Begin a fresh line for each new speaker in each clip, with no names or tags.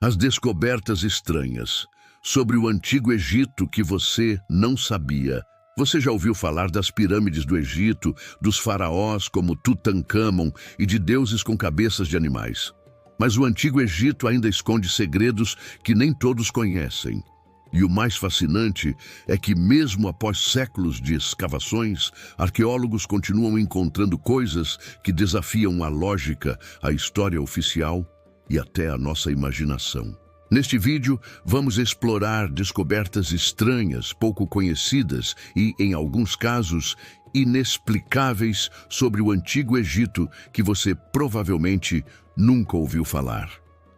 As descobertas estranhas sobre o Antigo Egito que você não sabia. Você já ouviu falar das pirâmides do Egito, dos faraós como Tutancâmon e de deuses com cabeças de animais. Mas o Antigo Egito ainda esconde segredos que nem todos conhecem. E o mais fascinante é que, mesmo após séculos de escavações, arqueólogos continuam encontrando coisas que desafiam a lógica, a história oficial e até a nossa imaginação. Neste vídeo, vamos explorar descobertas estranhas, pouco conhecidas e, em alguns casos, inexplicáveis sobre o Antigo Egito que você provavelmente nunca ouviu falar.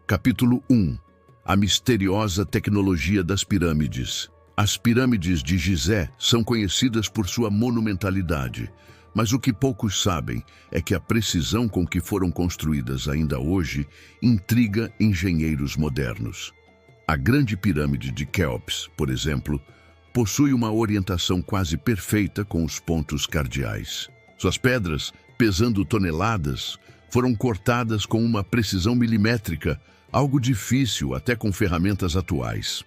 Capítulo 1. A misteriosa tecnologia das pirâmides. As pirâmides de Gizé são conhecidas por sua monumentalidade, mas o que poucos sabem é que a precisão com que foram construídas ainda hoje intriga engenheiros modernos. A Grande Pirâmide de Quéops, por exemplo, possui uma orientação quase perfeita com os pontos cardeais. Suas pedras, pesando toneladas, foram cortadas com uma precisão milimétrica, algo difícil até com ferramentas atuais.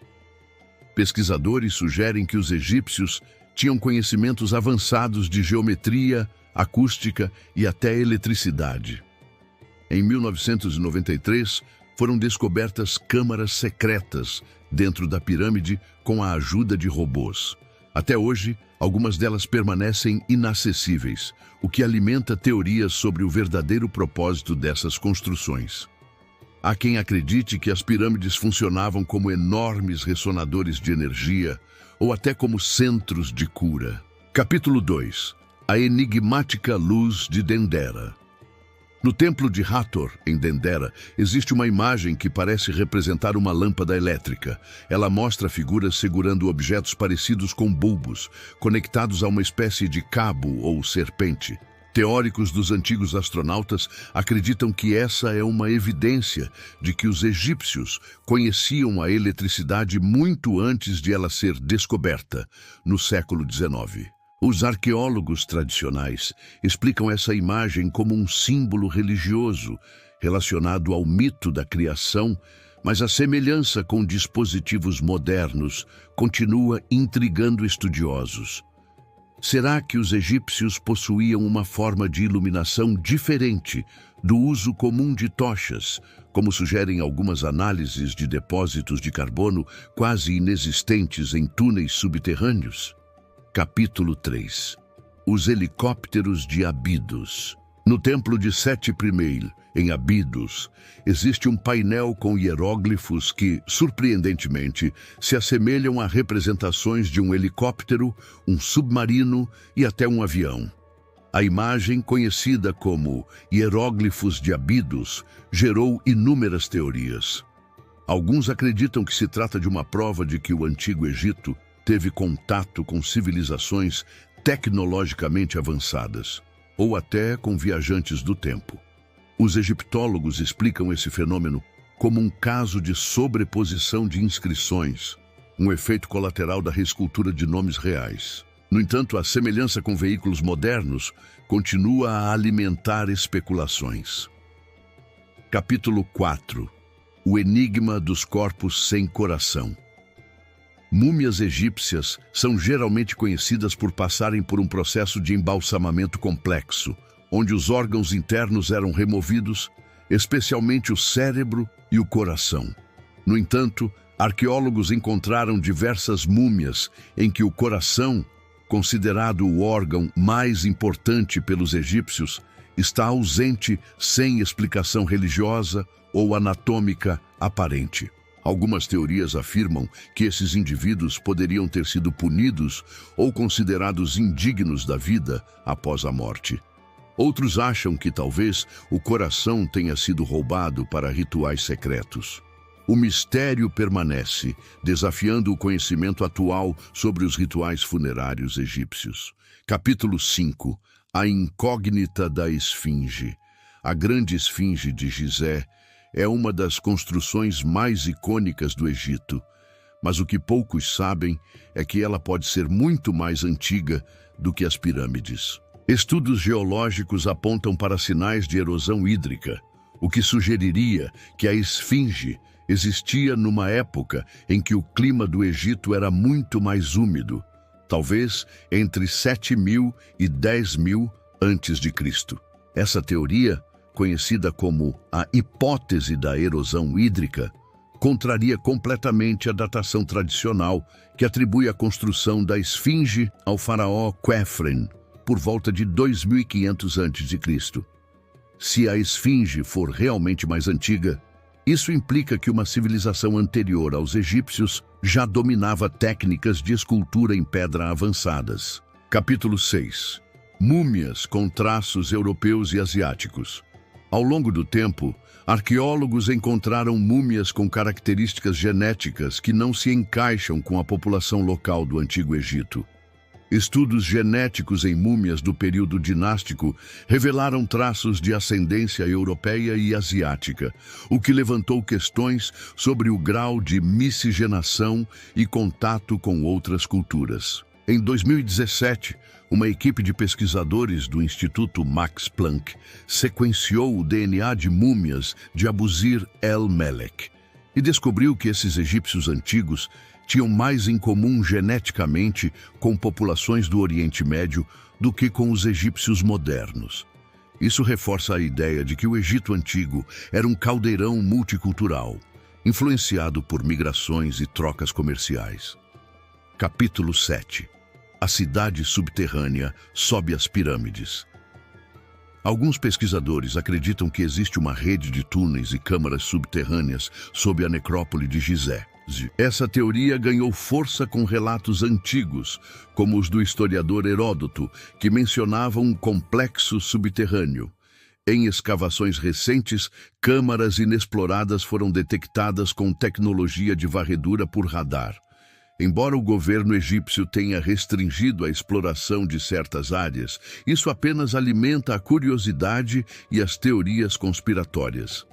Pesquisadores sugerem que os egípcios tinham conhecimentos avançados de geometria, acústica e até eletricidade. Em 1993, foram descobertas câmaras secretas dentro da pirâmide com a ajuda de robôs. Até hoje, algumas delas permanecem inacessíveis, o que alimenta teorias sobre o verdadeiro propósito dessas construções. Há quem acredite que as pirâmides funcionavam como enormes ressonadores de energia ou até como centros de cura. Capítulo 2. A enigmática luz de Dendera. No templo de Hathor, em Dendera, existe uma imagem que parece representar uma lâmpada elétrica. Ela mostra figuras segurando objetos parecidos com bulbos, conectados a uma espécie de cabo ou serpente. Teóricos dos antigos astronautas acreditam que essa é uma evidência de que os egípcios conheciam a eletricidade muito antes de ela ser descoberta, no século XIX. Os arqueólogos tradicionais explicam essa imagem como um símbolo religioso relacionado ao mito da criação, mas a semelhança com dispositivos modernos continua intrigando estudiosos. Será que os egípcios possuíam uma forma de iluminação diferente do uso comum de tochas, como sugerem algumas análises de depósitos de carbono quase inexistentes em túneis subterrâneos? Capítulo 3. Os helicópteros de Abidos. No templo de Sete I, em Abidos, existe um painel com hieróglifos que, surpreendentemente, se assemelham a representações de um helicóptero, um submarino e até um avião. A imagem, conhecida como hieróglifos de Abidos, gerou inúmeras teorias. Alguns acreditam que se trata de uma prova de que o Antigo Egito teve contato com civilizações tecnologicamente avançadas, ou até com viajantes do tempo. Os egiptólogos explicam esse fenômeno como um caso de sobreposição de inscrições, um efeito colateral da reescultura de nomes reais. No entanto, a semelhança com veículos modernos continua a alimentar especulações. Capítulo 4. O enigma dos corpos sem coração. Múmias egípcias são geralmente conhecidas por passarem por um processo de embalsamamento complexo, onde os órgãos internos eram removidos, especialmente o cérebro e o coração. No entanto, arqueólogos encontraram diversas múmias em que o coração, considerado o órgão mais importante pelos egípcios, está ausente sem explicação religiosa ou anatômica aparente. Algumas teorias afirmam que esses indivíduos poderiam ter sido punidos ou considerados indignos da vida após a morte. Outros acham que talvez o coração tenha sido roubado para rituais secretos. O mistério permanece, desafiando o conhecimento atual sobre os rituais funerários egípcios. Capítulo 5. A incógnita da Esfinge. A Grande Esfinge de Gizé é uma das construções mais icônicas do Egito, mas o que poucos sabem é que ela pode ser muito mais antiga do que as pirâmides. Estudos geológicos apontam para sinais de erosão hídrica, o que sugeriria que a Esfinge existia numa época em que o clima do Egito era muito mais úmido, talvez entre 7.000 e 10.000 antes de Cristo. Essa teoria, conhecida como a hipótese da erosão hídrica, contraria completamente a datação tradicional que atribui a construção da esfinge ao faraó Khafre por volta de 2.500 a.C. Se a esfinge for realmente mais antiga, isso implica que uma civilização anterior aos egípcios já dominava técnicas de escultura em pedra avançadas. Capítulo 6. Múmias com traços europeus e asiáticos. Ao longo do tempo, arqueólogos encontraram múmias com características genéticas que não se encaixam com a população local do Antigo Egito. Estudos genéticos em múmias do período dinástico revelaram traços de ascendência europeia e asiática, o que levantou questões sobre o grau de miscigenação e contato com outras culturas. Em 2017, uma equipe de pesquisadores do Instituto Max Planck sequenciou o DNA de múmias de Abusir el-Melek e descobriu que esses egípcios antigos tinham mais em comum geneticamente com populações do Oriente Médio do que com os egípcios modernos. Isso reforça a ideia de que o Egito Antigo era um caldeirão multicultural, influenciado por migrações e trocas comerciais. Capítulo 7. A cidade subterrânea sob as pirâmides. Alguns pesquisadores acreditam que existe uma rede de túneis e câmaras subterrâneas sob a necrópole de Gizé. Essa teoria ganhou força com relatos antigos, como os do historiador Heródoto, que mencionavam um complexo subterrâneo. Em escavações recentes, câmaras inexploradas foram detectadas com tecnologia de varredura por radar. Embora o governo egípcio tenha restringido a exploração de certas áreas, isso apenas alimenta a curiosidade e as teorias conspiratórias.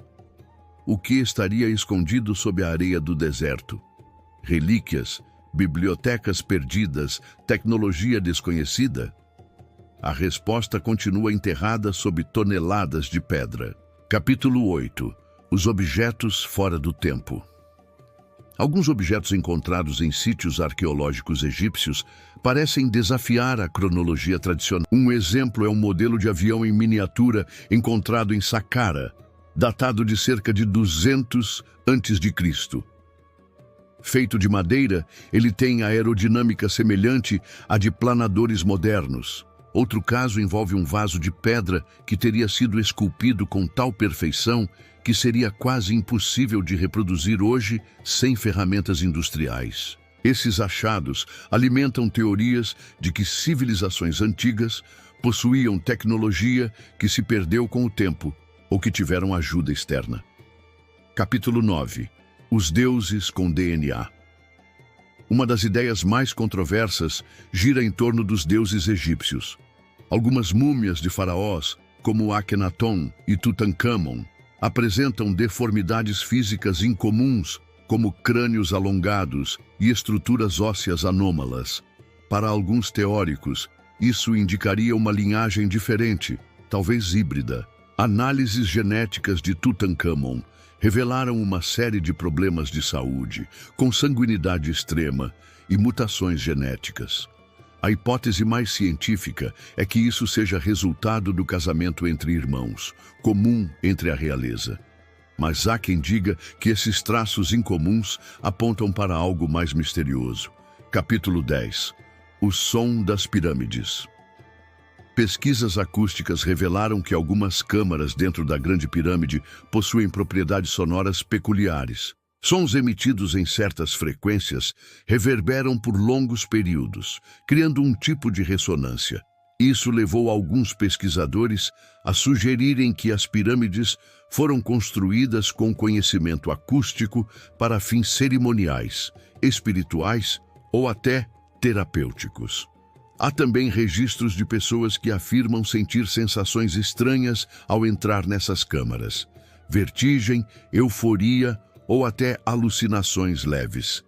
O que estaria escondido sob a areia do deserto? Relíquias, bibliotecas perdidas, tecnologia desconhecida? A resposta continua enterrada sob toneladas de pedra. Capítulo 8. Os objetos fora do tempo. Alguns objetos encontrados em sítios arqueológicos egípcios parecem desafiar a cronologia tradicional. Um exemplo é um modelo de avião em miniatura encontrado em Saqqara, datado de cerca de 200 a.C. Feito de madeira, ele tem aerodinâmica semelhante à de planadores modernos. Outro caso envolve um vaso de pedra que teria sido esculpido com tal perfeição que seria quase impossível de reproduzir hoje sem ferramentas industriais. Esses achados alimentam teorias de que civilizações antigas possuíam tecnologia que se perdeu com o tempo ou que tiveram ajuda externa. Capítulo 9. Os deuses com DNA. Uma das ideias mais controversas gira em torno dos deuses egípcios. Algumas múmias de faraós, como Akhenaton e Tutankhamon, apresentam deformidades físicas incomuns, como crânios alongados e estruturas ósseas anômalas. Para alguns teóricos, isso indicaria uma linhagem diferente, talvez híbrida. Análises genéticas de Tutankhamon revelaram uma série de problemas de saúde, consanguinidade extrema e mutações genéticas. A hipótese mais científica é que isso seja resultado do casamento entre irmãos, comum entre a realeza. Mas há quem diga que esses traços incomuns apontam para algo mais misterioso. Capítulo 10. O som das pirâmides. Pesquisas acústicas revelaram que algumas câmaras dentro da Grande Pirâmide possuem propriedades sonoras peculiares. Sons emitidos em certas frequências reverberam por longos períodos, criando um tipo de ressonância. Isso levou alguns pesquisadores a sugerirem que as pirâmides foram construídas com conhecimento acústico para fins cerimoniais, espirituais ou até terapêuticos. Há também registros de pessoas que afirmam sentir sensações estranhas ao entrar nessas câmaras. Vertigem, euforia ou até alucinações leves.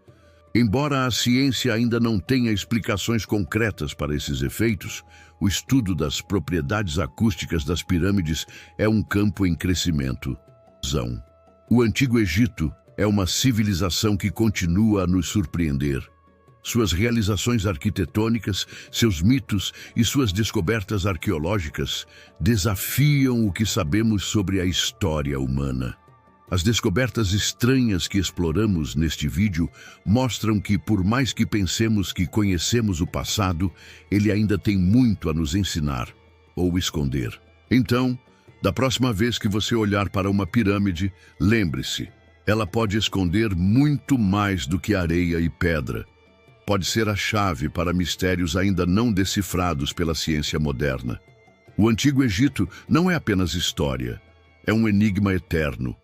Embora a ciência ainda não tenha explicações concretas para esses efeitos, o estudo das propriedades acústicas das pirâmides é um campo em crescimento. O Antigo Egito é uma civilização que continua a nos surpreender. Suas realizações arquitetônicas, seus mitos e suas descobertas arqueológicas desafiam o que sabemos sobre a história humana. As descobertas estranhas que exploramos neste vídeo mostram que, por mais que pensemos que conhecemos o passado, ele ainda tem muito a nos ensinar ou esconder. Então, da próxima vez que você olhar para uma pirâmide, lembre-se, ela pode esconder muito mais do que areia e pedra. Pode ser a chave para mistérios ainda não decifrados pela ciência moderna. O Antigo Egito não é apenas história, é um enigma eterno.